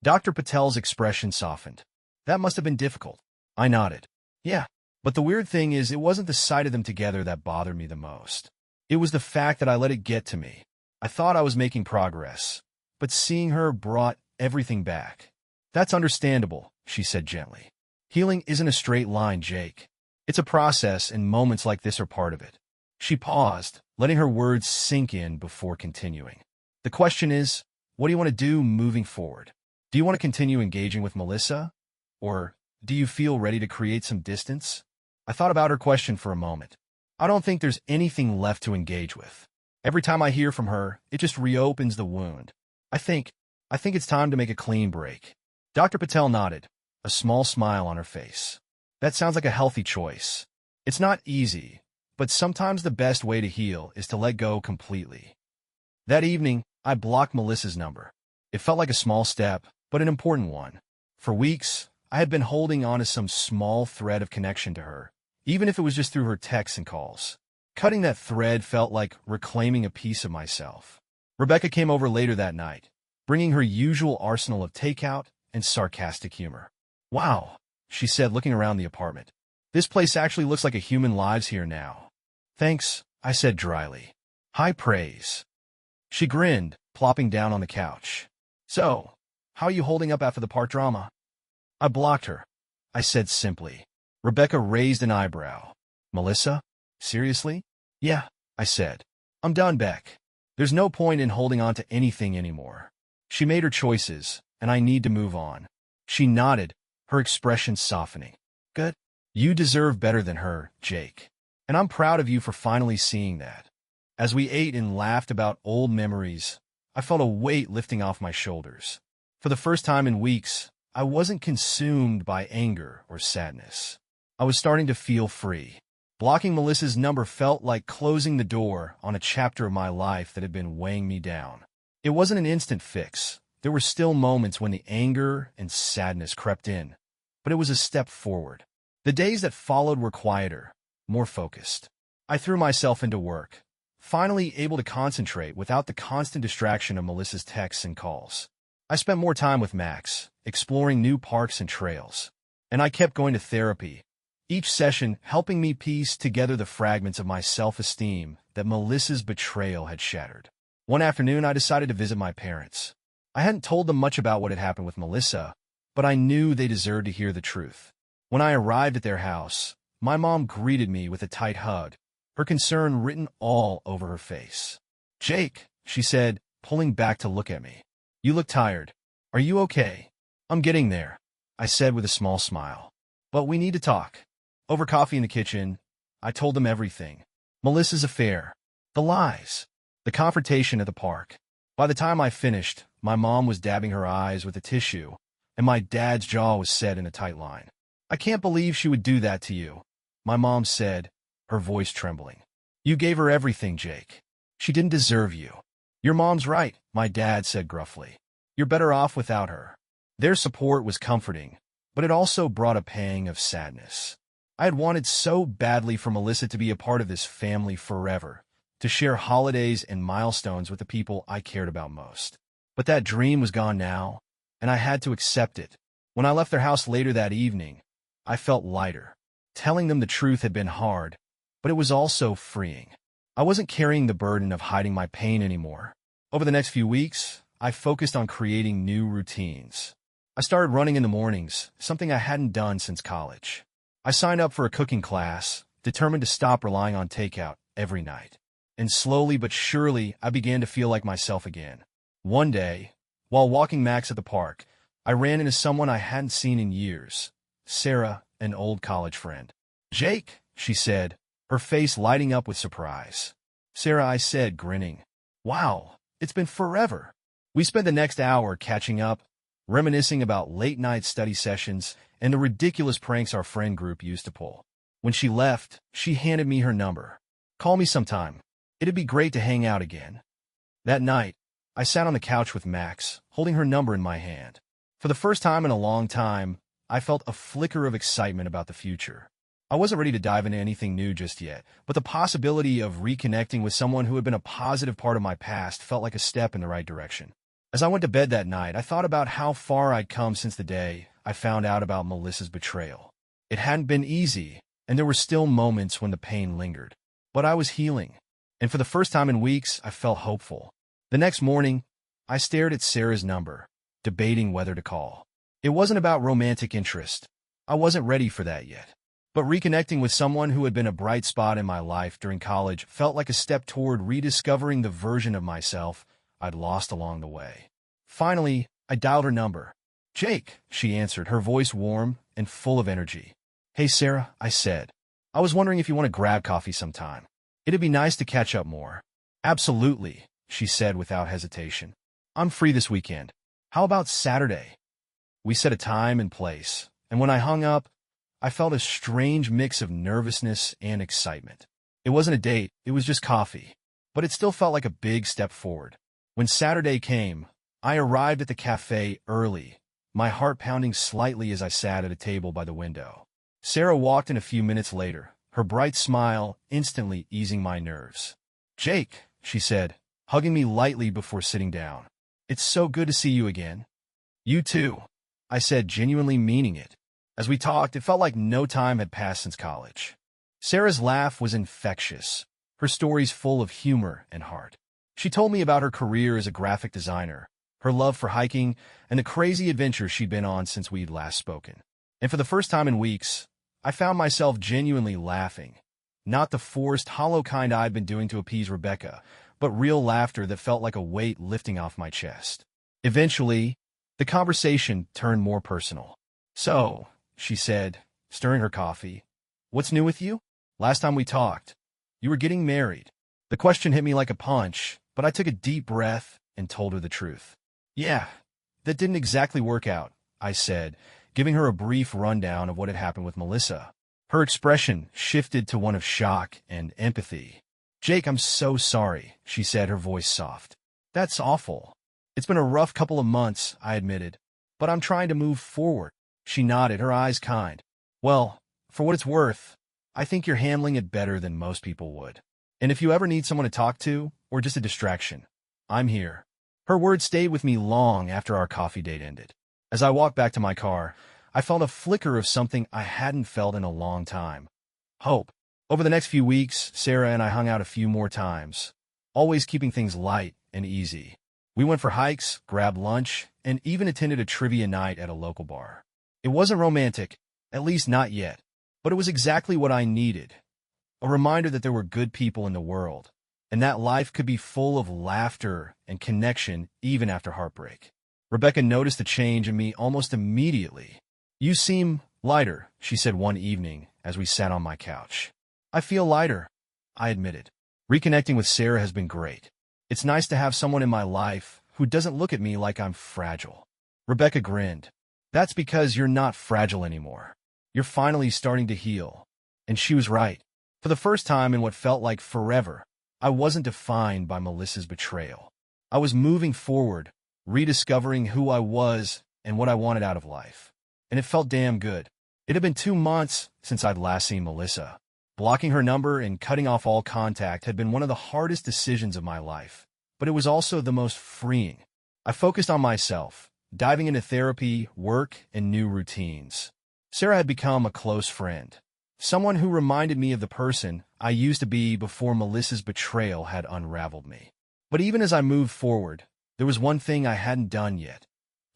Dr. Patel's expression softened. That must have been difficult. I nodded. Yeah. But the weird thing is, it wasn't the sight of them together that bothered me the most. It was the fact that I let it get to me. I thought I was making progress, but seeing her brought everything back. That's understandable, she said gently. Healing isn't a straight line, Jake. It's a process, and moments like this are part of it. She paused, letting her words sink in before continuing. The question is, what do you want to do moving forward? Do you want to continue engaging with Melissa? Or do you feel ready to create some distance? I thought about her question for a moment. I don't think there's anything left to engage with. Every time I hear from her, it just reopens the wound. I think it's time to make a clean break. Dr. Patel nodded, a small smile on her face. That sounds like a healthy choice. It's not easy, but sometimes the best way to heal is to let go completely. That evening, I blocked Melissa's number. It felt like a small step, but an important one. For weeks, I had been holding on to some small thread of connection to her, even if it was just through her texts and calls. Cutting that thread felt like reclaiming a piece of myself. Rebecca came over later that night, bringing her usual arsenal of takeout and sarcastic humor. Wow, she said, looking around the apartment. This place actually looks like a human lives here now. Thanks, I said dryly. High praise. She grinned, plopping down on the couch. So, how are you holding up after the park drama? I blocked her, I said simply. Rebecca raised an eyebrow. Melissa? Seriously? Yeah, I said. I'm done, Beck. There's no point in holding on to anything anymore. She made her choices, and I need to move on. She nodded, her expression softening. Good. You deserve better than her, Jake. And I'm proud of you for finally seeing that. As we ate and laughed about old memories, I felt a weight lifting off my shoulders. For the first time in weeks, I wasn't consumed by anger or sadness. I was starting to feel free. Blocking Melissa's number felt like closing the door on a chapter of my life that had been weighing me down. It wasn't an instant fix. There were still moments when the anger and sadness crept in, but it was a step forward. The days that followed were quieter, more focused. I threw myself into work, finally able to concentrate without the constant distraction of Melissa's texts and calls. I spent more time with Max, exploring new parks and trails. And I kept going to therapy, each session helping me piece together the fragments of my self-esteem that Melissa's betrayal had shattered. One afternoon, I decided to visit my parents. I hadn't told them much about what had happened with Melissa, but I knew they deserved to hear the truth. When I arrived at their house, my mom greeted me with a tight hug, her concern written all over her face. Jake, she said, pulling back to look at me. You look tired. Are you okay? I'm getting there, I said with a small smile. But we need to talk. Over coffee in the kitchen, I told them everything. Melissa's affair, the lies, the confrontation at the park. By the time I finished, my mom was dabbing her eyes with a tissue, and my dad's jaw was set in a tight line. I can't believe she would do that to you, my mom said, her voice trembling. You gave her everything, Jake. She didn't deserve you. Your mom's right, my dad said gruffly. You're better off without her. Their support was comforting, but it also brought a pang of sadness. I had wanted so badly for Melissa to be a part of this family forever, to share holidays and milestones with the people I cared about most. But that dream was gone now, and I had to accept it. When I left their house later that evening, I felt lighter. Telling them the truth had been hard, but it was also freeing. I wasn't carrying the burden of hiding my pain anymore. Over the next few weeks, I focused on creating new routines. I started running in the mornings, something I hadn't done since college. I signed up for a cooking class, determined to stop relying on takeout every night. And slowly but surely, I began to feel like myself again. One day, while walking Max at the park, I ran into someone I hadn't seen in years. Sarah, an old college friend. Jake, she said, her face lighting up with surprise. Sarah, I said, grinning. Wow, it's been forever. We spent the next hour catching up, reminiscing about late-night study sessions and the ridiculous pranks our friend group used to pull. When she left, she handed me her number. Call me sometime. It'd be great to hang out again. That night, I sat on the couch with Max, holding her number in my hand. For the first time in a long time, I felt a flicker of excitement about the future. I wasn't ready to dive into anything new just yet, but the possibility of reconnecting with someone who had been a positive part of my past felt like a step in the right direction. As I went to bed that night, I thought about how far I'd come since the day I found out about Melissa's betrayal. It hadn't been easy, and there were still moments when the pain lingered. But I was healing, and for the first time in weeks, I felt hopeful. The next morning, I stared at Sarah's number, debating whether to call. It wasn't about romantic interest. I wasn't ready for that yet. But reconnecting with someone who had been a bright spot in my life during college felt like a step toward rediscovering the version of myself I'd lost along the way. Finally, I dialed her number. Jake, she answered, her voice warm and full of energy. Hey, Sarah, I said. I was wondering if you want to grab coffee sometime. It'd be nice to catch up more. Absolutely, she said without hesitation. I'm free this weekend. How about Saturday? We set a time and place, and when I hung up, I felt a strange mix of nervousness and excitement. It wasn't a date, it was just coffee, but it still felt like a big step forward. When Saturday came, I arrived at the cafe early, my heart pounding slightly as I sat at a table by the window. Sarah walked in a few minutes later, her bright smile instantly easing my nerves. Jake, she said, hugging me lightly before sitting down. It's so good to see you again. You too, I said, genuinely meaning it. As we talked, it felt like no time had passed since college. Sarah's laugh was infectious, her stories full of humor and heart. She told me about her career as a graphic designer, her love for hiking, and the crazy adventures she'd been on since we'd last spoken. And for the first time in weeks, I found myself genuinely laughing. Not the forced, hollow kind I'd been doing to appease Rebecca, but real laughter that felt like a weight lifting off my chest. Eventually, the conversation turned more personal. "So," she said, stirring her coffee, "what's new with you? Last time we talked, you were getting married." The question hit me like a punch, but I took a deep breath and told her the truth. "Yeah, that didn't exactly work out," I said, giving her a brief rundown of what had happened with Melissa. Her expression shifted to one of shock and empathy. "Jake, I'm so sorry," she said, her voice soft. "That's awful. It's been a rough couple of months," I admitted, "but I'm trying to move forward." She nodded, her eyes kind. "Well, for what it's worth, I think you're handling it better than most people would. And if you ever need someone to talk to, or just a distraction, I'm here." Her words stayed with me long after our coffee date ended. As I walked back to my car, I felt a flicker of something I hadn't felt in a long time. Hope. Over the next few weeks, Sarah and I hung out a few more times, always keeping things light and easy. We went for hikes, grabbed lunch, and even attended a trivia night at a local bar. It wasn't romantic, at least not yet, but it was exactly what I needed. A reminder that there were good people in the world, and that life could be full of laughter and connection even after heartbreak. Rebecca noticed the change in me almost immediately. "You seem lighter," she said one evening as we sat on my couch. "I feel lighter," I admitted. "Reconnecting with Sarah has been great. It's nice to have someone in my life who doesn't look at me like I'm fragile." Rebecca grinned. "That's because you're not fragile anymore. You're finally starting to heal." And she was right. For the first time in what felt like forever, I wasn't defined by Melissa's betrayal. I was moving forward, rediscovering who I was and what I wanted out of life. And it felt damn good. It had been 2 months since I'd last seen Melissa. Blocking her number and cutting off all contact had been one of the hardest decisions of my life, but it was also the most freeing. I focused on myself, diving into therapy, work, and new routines. Sarah had become a close friend, someone who reminded me of the person I used to be before Melissa's betrayal had unraveled me. But even as I moved forward, there was one thing I hadn't done yet: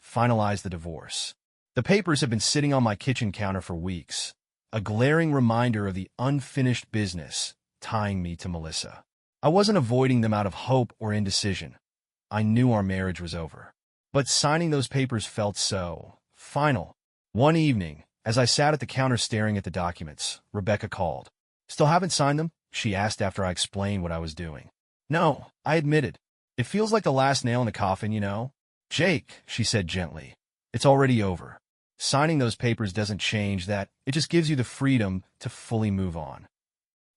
finalize the divorce. The papers had been sitting on my kitchen counter for weeks, a glaring reminder of the unfinished business tying me to Melissa. I wasn't avoiding them out of hope or indecision. I knew our marriage was over. But signing those papers felt so final. One evening, as I sat at the counter staring at the documents, Rebecca called. "Still haven't signed them?" she asked after I explained what I was doing. "No," I admitted. "It feels like the last nail in the coffin, you know." "Jake," she said gently, "it's already over. Signing those papers doesn't change that. It just gives you the freedom to fully move on."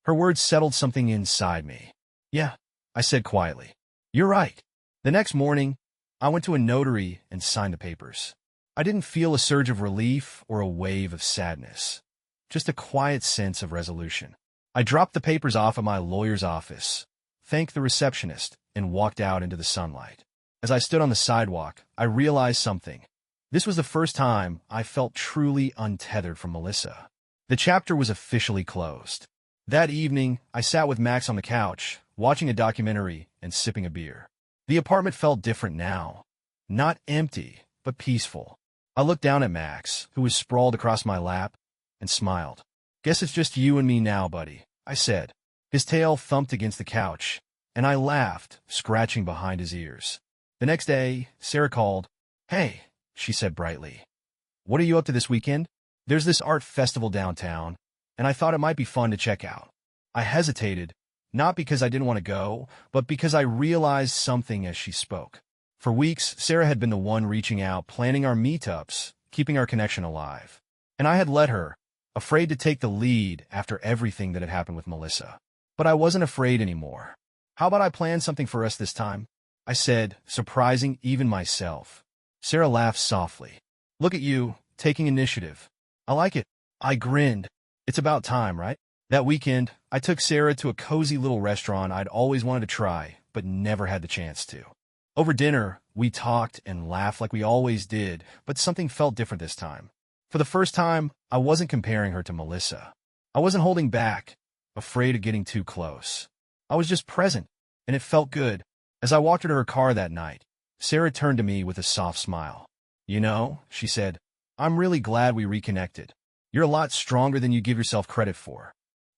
Her words settled something inside me. "Yeah," I said quietly. "You're right." The next morning, I went to a notary and signed the papers. I didn't feel a surge of relief or a wave of sadness, just a quiet sense of resolution. I dropped the papers off at my lawyer's office, thanked the receptionist, and walked out into the sunlight. As I stood on the sidewalk, I realized something. This was the first time I felt truly untethered from Melissa. The chapter was officially closed. That evening, I sat with Max on the couch, watching a documentary and sipping a beer. The apartment felt different now. Not empty, but peaceful. I looked down at Max, who was sprawled across my lap, and smiled. "Guess it's just you and me now, buddy," I said. His tail thumped against the couch, and I laughed, scratching behind his ears. The next day, Sarah called. "Hey," she said brightly. "What are you up to this weekend?" "There's this art festival downtown, and I thought it might be fun to check out." I hesitated, not because I didn't want to go, but because I realized something as she spoke. For weeks, Sarah had been the one reaching out, planning our meetups, keeping our connection alive. And I had let her, afraid to take the lead after everything that had happened with Melissa. But I wasn't afraid anymore. "How about I plan something for us this time?" I said, surprising even myself. Sarah laughed softly. "Look at you, taking initiative. I like it." I grinned. "It's about time, right?" That weekend, I took Sarah to a cozy little restaurant I'd always wanted to try, but never had the chance to. Over dinner, we talked and laughed like we always did, but something felt different this time. For the first time, I wasn't comparing her to Melissa. I wasn't holding back, afraid of getting too close. I was just present, and it felt good. As I walked her to her car that night, Sarah turned to me with a soft smile. "You know," she said, "I'm really glad we reconnected. You're a lot stronger than you give yourself credit for.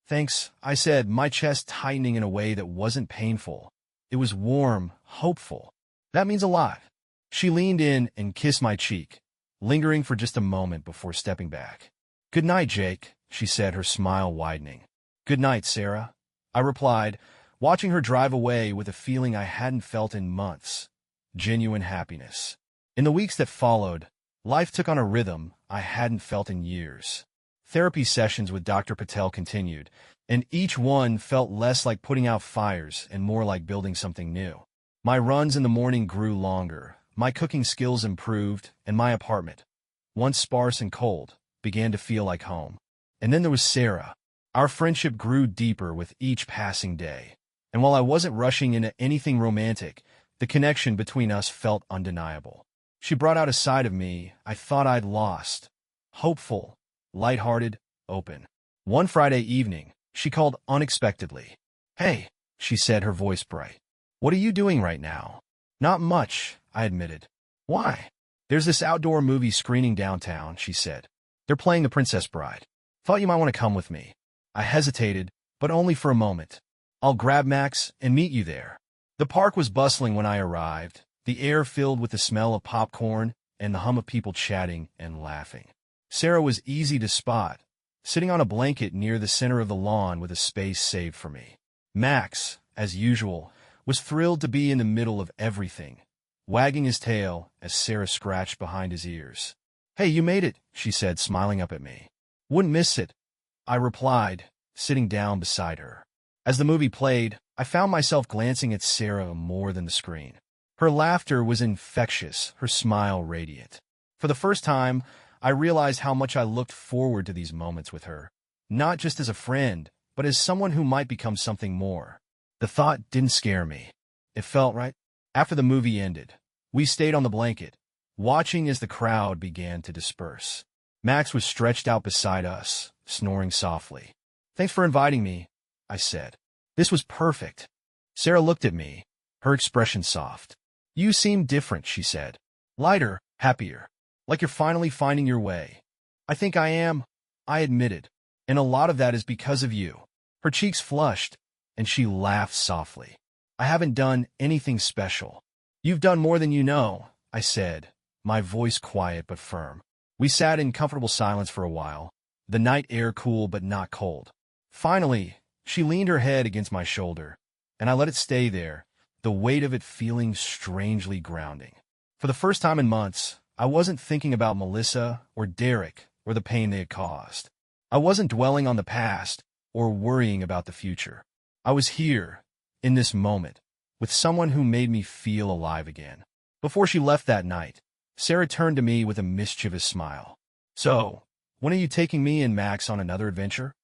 Thanks, I said, my chest tightening in a way that wasn't painful. It was warm, hopeful. That means a lot. She leaned in and kissed my cheek, lingering for just a moment before stepping back. Good night, Jake, she said, her smile widening. Good night, Sarah, I replied, watching her drive away with a feeling I hadn't felt in months. Genuine happiness. In the weeks that followed, life took on a rhythm I hadn't felt in years. Therapy sessions with Dr. Patel continued, and each one felt less like putting out fires and more like building something new. My runs in the morning grew longer, my cooking skills improved, and my apartment, once sparse and cold, began to feel like home. And then there was Sarah. Our friendship grew deeper with each passing day. And while I wasn't rushing into anything romantic, the connection between us felt undeniable. She brought out a side of me I thought I'd lost. Hopeful, lighthearted, open. One Friday evening, she called unexpectedly. Hey, she said, her voice bright. What are you doing right now? Not much, I admitted. Why? There's this outdoor movie screening downtown, she said. They're playing The Princess Bride. Thought you might want to come with me. I hesitated, but only for a moment. I'll grab Max and meet you there. The park was bustling when I arrived, the air filled with the smell of popcorn and the hum of people chatting and laughing. Sarah was easy to spot, sitting on a blanket near the center of the lawn with a space saved for me. Max, as usual, was thrilled to be in the middle of everything, wagging his tail as Sarah scratched behind his ears. Hey, you made it, she said, smiling up at me. Wouldn't miss it, I replied, sitting down beside her. As the movie played, I found myself glancing at Sarah more than the screen. Her laughter was infectious, her smile radiant. For the first time, I realized how much I looked forward to these moments with her, not just as a friend, but as someone who might become something more. The thought didn't scare me. It felt right. After the movie ended, we stayed on the blanket, watching as the crowd began to disperse. Max was stretched out beside us, snoring softly. Thanks for inviting me, I said. This was perfect. Sarah looked at me, her expression soft. You seem different, she said. Lighter, happier. Like you're finally finding your way. I think I am, I admitted. And a lot of that is because of you. Her cheeks flushed, and she laughed softly. I haven't done anything special. You've done more than you know, I said, my voice quiet but firm. We sat in comfortable silence for a while, the night air cool but not cold. Finally, she leaned her head against my shoulder, and I let it stay there, the weight of it feeling strangely grounding. For the first time in months, I wasn't thinking about Melissa or Derek or the pain they had caused. I wasn't dwelling on the past or worrying about the future. I was here, in this moment, with someone who made me feel alive again. Before she left that night, Sarah turned to me with a mischievous smile. So, when are you taking me and Max on another adventure?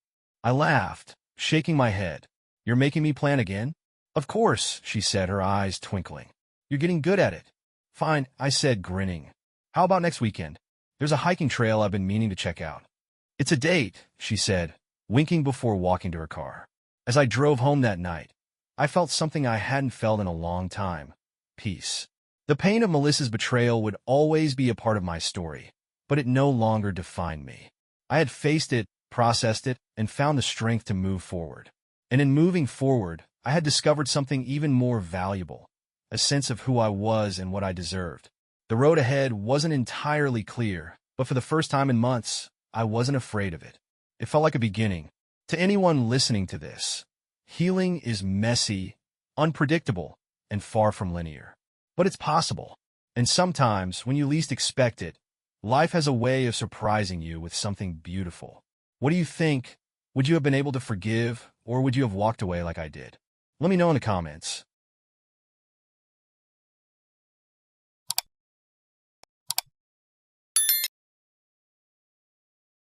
I laughed, shaking my head. You're making me plan again? Of course, she said, her eyes twinkling. You're getting good at it. Fine, I said, grinning. How about next weekend? There's a hiking trail I've been meaning to check out. It's a date, she said, winking before walking to her car. As I drove home that night, I felt something I hadn't felt in a long time. Peace. The pain of Melissa's betrayal would always be a part of my story, but it no longer defined me. I had faced it, processed it, and found the strength to move forward. And in moving forward, I had discovered something even more valuable, a sense of who I was and what I deserved. The road ahead wasn't entirely clear, but for the first time in months, I wasn't afraid of it. It felt like a beginning. To anyone listening to this, healing is messy, unpredictable, and far from linear. But it's possible. And sometimes, when you least expect it, life has a way of surprising you with something beautiful. What do you think? Would you have been able to forgive, or would you have walked away like I did? Let me know in the comments.